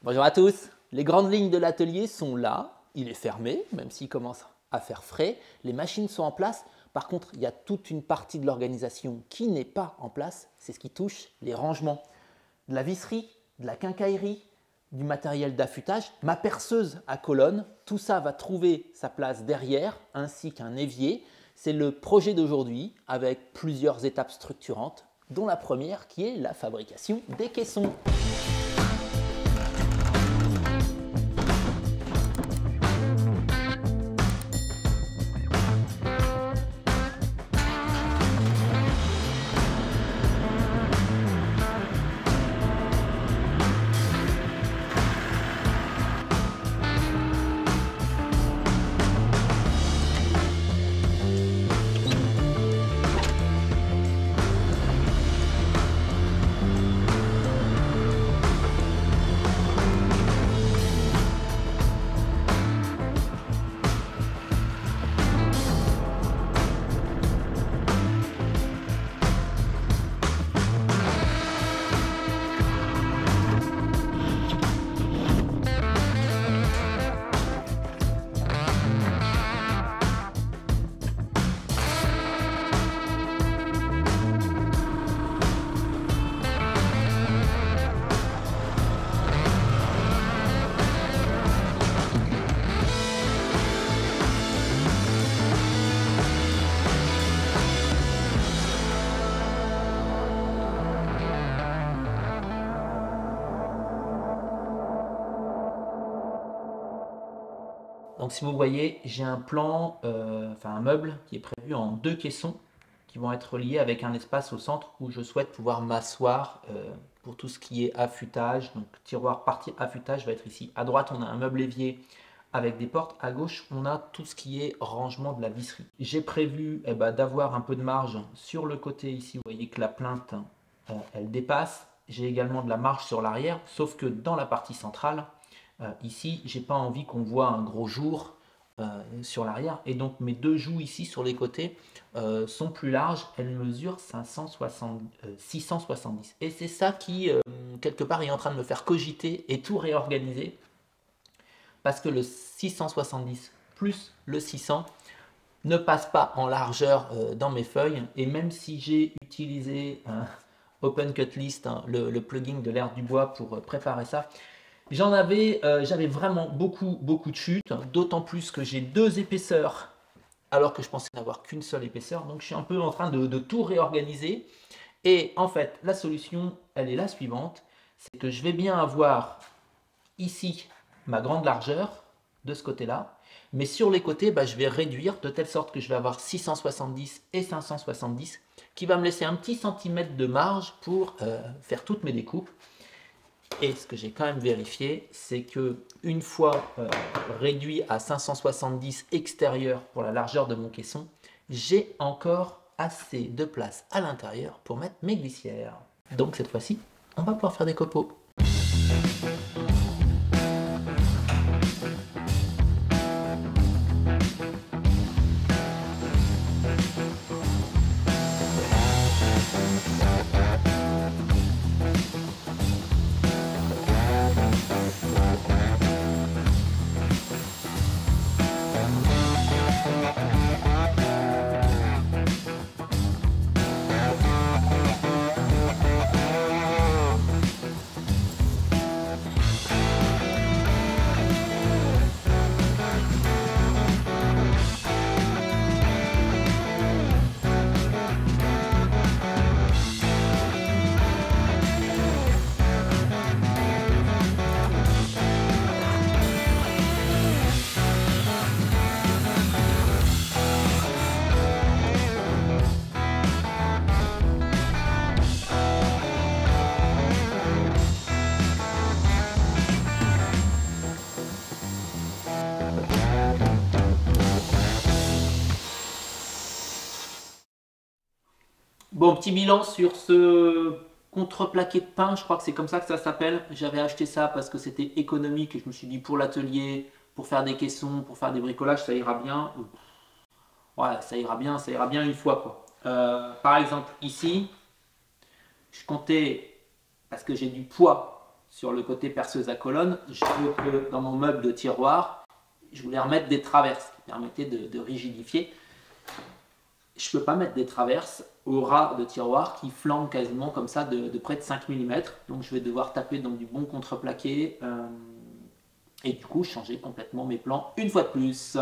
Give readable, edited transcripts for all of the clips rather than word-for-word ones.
Bonjour à tous, les grandes lignes de l'atelier sont là, il est fermé, même s'il commence à faire frais, les machines sont en place, par contre il y a toute une partie de l'organisation qui n'est pas en place, c'est ce qui touche les rangements, de la visserie, de la quincaillerie, du matériel d'affûtage, ma perceuse à colonne, tout ça va trouver sa place derrière, ainsi qu'un évier. C'est le projet d'aujourd'hui avec plusieurs étapes structurantes, dont la première qui est la fabrication des caissons. Donc si vous voyez, j'ai un plan, un meuble qui est prévu en 2 caissons qui vont être reliés avec un espace au centre où je souhaite pouvoir m'asseoir pour tout ce qui est affûtage. Donc tiroir partie affûtage va être ici. À droite, on a un meuble évier avec des portes. À gauche, on a tout ce qui est rangement de la visserie. J'ai prévu d'avoir un peu de marge sur le côté ici. Vous voyez que la plainte, elle dépasse. J'ai également de la marge sur l'arrière, sauf que dans la partie centrale, ici, j'ai pas envie qu'on voit un gros jour sur l'arrière. Et donc mes 2 joues ici sur les côtés sont plus larges. Elles mesurent 670. Et c'est ça qui, quelque part, est en train de me faire cogiter et tout réorganiser. Parce que le 670 plus le 600 ne passe pas en largeur dans mes feuilles. Et même si j'ai utilisé OpenCutList, le plugin de l'Air du Bois pour préparer ça, j'avais vraiment beaucoup de chutes, d'autant plus que j'ai 2 épaisseurs alors que je pensais n'avoir qu'une seule épaisseur. Donc je suis un peu en train de tout réorganiser. Et en fait, la solution, elle est la suivante, c'est que je vais bien avoir ici ma grande largeur de ce côté-là, mais sur les côtés, je vais réduire de telle sorte que je vais avoir 670 et 570 qui va me laisser un petit centimètre de marge pour faire toutes mes découpes. Et ce que j'ai quand même vérifié, c'est que une fois réduit à 570 extérieur pour la largeur de mon caisson, j'ai encore assez de place à l'intérieur pour mettre mes glissières. Donc cette fois-ci, on va pouvoir faire des copeaux. Bon, petit bilan sur ce contreplaqué de pain, je crois que c'est comme ça que ça s'appelle. J'avais acheté ça parce que c'était économique et je me suis dit pour l'atelier, pour faire des caissons, pour faire des bricolages, ça ira bien. Ouais, ça ira bien une fois quoi. Par exemple ici, je comptais, parce que j'ai du poids sur le côté perceuse à colonne, je veux que dans mon meuble de tiroir, je voulais remettre des traverses qui permettaient de rigidifier. Je ne peux pas mettre des traverses au ras de tiroir qui flambent quasiment comme ça de près de 5 mm. Donc je vais devoir taper dans du bon contreplaqué et du coup changer complètement mes plans une fois de plus.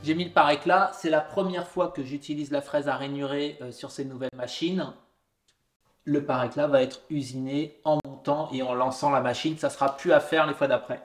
J'ai mis le pare-éclat, c'est la première fois que j'utilise la fraise à rainurer sur ces nouvelles machines. Le pare-éclat va être usiné en montant et en lançant la machine, ça ne sera plus à faire les fois d'après.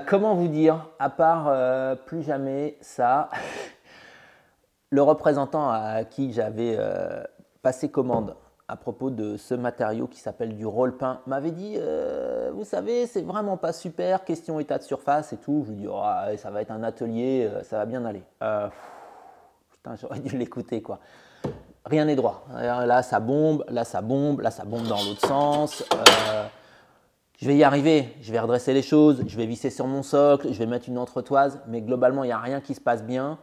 Comment vous dire, à part plus jamais ça, le représentant à qui j'avais passé commande à propos de ce matériau qui s'appelle du roll-pin m'avait dit vous savez, c'est vraiment pas super, question état de surface et tout. Je lui dis oh, ça va être un atelier, ça va bien aller. Putain, j'aurais dû l'écouter quoi. Rien n'est droit. Là, ça bombe, là, ça bombe, là, ça bombe dans l'autre sens. Je vais y arriver, je vais redresser les choses, je vais visser sur mon socle, je vais mettre une entretoise, mais globalement, il n'y a rien qui se passe bien.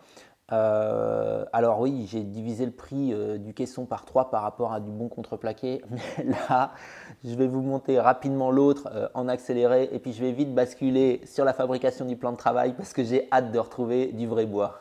Alors oui, j'ai divisé le prix du caisson par 3 par rapport à du bon contreplaqué, mais là, je vais vous monter rapidement l'autre en accéléré et puis je vais vite basculer sur la fabrication du plan de travail parce que j'ai hâte de retrouver du vrai bois.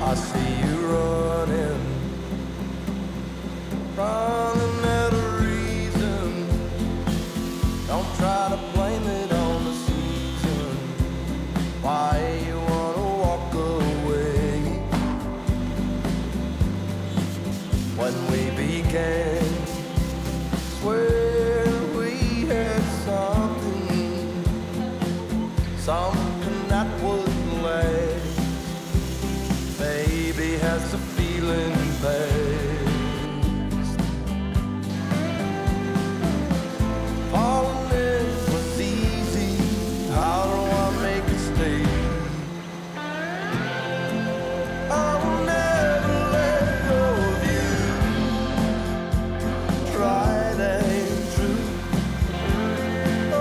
I see you running, running out of reason. Don't try to blame it on the season. Why you wanna walk away? When we began, swear we had something that wouldn't last. Baby, has the feeling passed? Falling in was easy. How do I make it stay? I will never let go of you. Tried and true. Oh,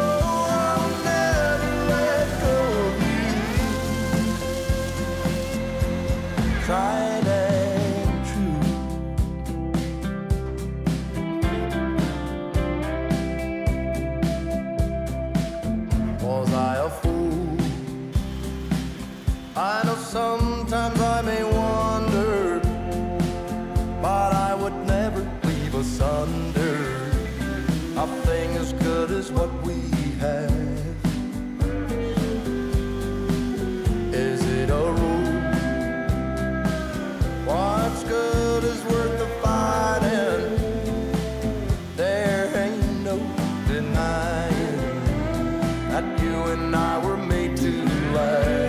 I will never let go of you. I were made to last.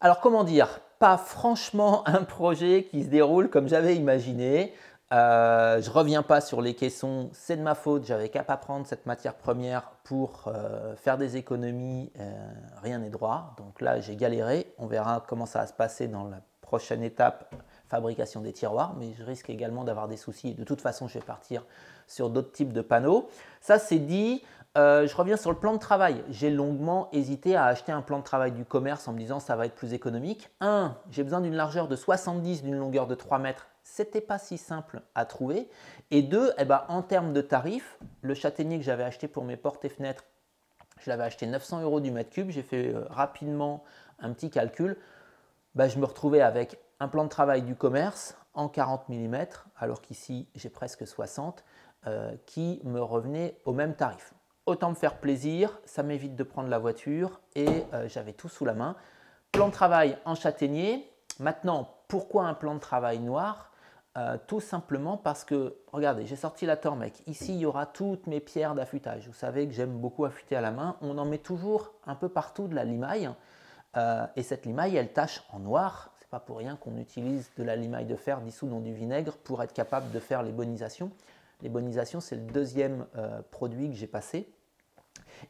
Alors comment dire, pas franchement un projet qui se déroule comme j'avais imaginé. Je ne reviens pas sur les caissons, c'est de ma faute, j'avais qu'à pas prendre cette matière première pour faire des économies, rien n'est droit. Donc là j'ai galéré, on verra comment ça va se passer dans la prochaine étape, fabrication des tiroirs, mais je risque également d'avoir des soucis et de toute façon je vais partir sur d'autres types de panneaux. Ça c'est dit. Je reviens sur le plan de travail. J'ai longuement hésité à acheter un plan de travail du commerce en me disant ça va être plus économique. J'ai besoin d'une largeur de 70, d'une longueur de 3 mètres. C'était pas si simple à trouver. Et deux, en termes de tarifs, le châtaignier que j'avais acheté pour mes portes et fenêtres, je l'avais acheté 900 € du mètre cube. J'ai fait rapidement un petit calcul. Je me retrouvais avec un plan de travail du commerce en 40 mm, alors qu'ici j'ai presque 60, qui me revenait au même tarif. Autant me faire plaisir, ça m'évite de prendre la voiture et j'avais tout sous la main. Plan de travail en châtaignier. Maintenant, pourquoi un plan de travail noir? Tout simplement parce que, regardez, j'ai sorti la Tormec. Ici, il y aura toutes mes pierres d'affûtage. Vous savez que j'aime beaucoup affûter à la main. On en met toujours un peu partout de la limaille. Et cette limaille, elle tache en noir. Ce n'est pas pour rien qu'on utilise de la limaille de fer dissoute dans du vinaigre pour être capable de faire l'ébonisation. L'ébonisation, c'est le deuxième produit que j'ai passé.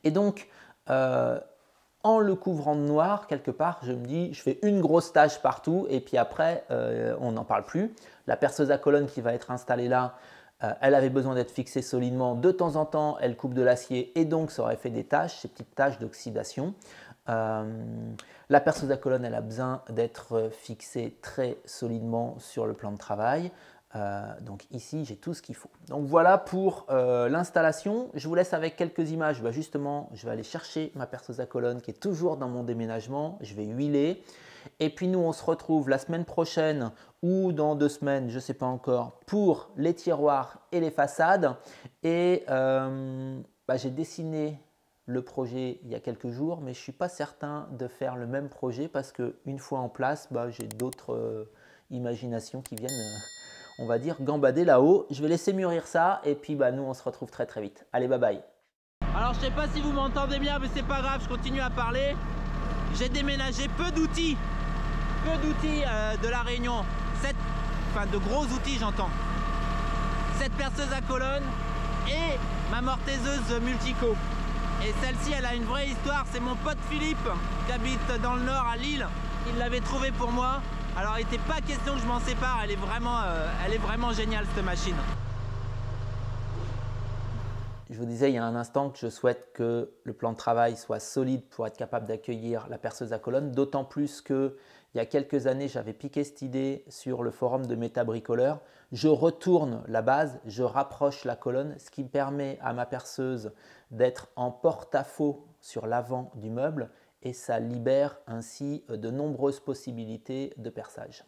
Et donc, en le couvrant de noir, quelque part, je me dis, je fais une grosse tache partout et puis après, on n'en parle plus. La perceuse à colonne qui va être installée là, elle avait besoin d'être fixée solidement. De temps en temps, elle coupe de l'acier et donc ça aurait fait des taches, ces petites taches d'oxydation. La perceuse à colonne, elle a besoin d'être fixée très solidement sur le plan de travail. Donc ici, j'ai tout ce qu'il faut. Donc voilà pour l'installation. Je vous laisse avec quelques images. Justement, je vais aller chercher ma perceuse à colonne qui est toujours dans mon déménagement. Je vais huiler. Et puis nous, on se retrouve la semaine prochaine ou dans 2 semaines, je ne sais pas encore, pour les tiroirs et les façades. Et j'ai dessiné le projet il y a quelques jours, mais je ne suis pas certain de faire le même projet parce qu'une fois en place, j'ai d'autres imaginations qui viennent, on va dire, gambader là-haut. Je vais laisser mûrir ça et puis nous, on se retrouve très très vite. Allez, bye bye. Alors je sais pas si vous m'entendez bien, mais c'est pas grave, je continue à parler. J'ai déménagé peu d'outils de la Réunion, de gros outils j'entends. Cette perceuse à colonne et ma mortaiseuse Multico. Et celle-ci, elle a une vraie histoire, c'est mon pote Philippe qui habite dans le nord à Lille. Il l'avait trouvée pour moi. Alors il n'était pas question que je m'en sépare, elle est vraiment géniale cette machine. Je vous disais il y a un instant que je souhaite que le plan de travail soit solide pour être capable d'accueillir la perceuse à colonne, d'autant plus qu'il y a quelques années, j'avais piqué cette idée sur le forum de Métabricoleur. Je retourne la base, je rapproche la colonne, ce qui permet à ma perceuse d'être en porte-à-faux sur l'avant du meuble et ça libère ainsi de nombreuses possibilités de perçage.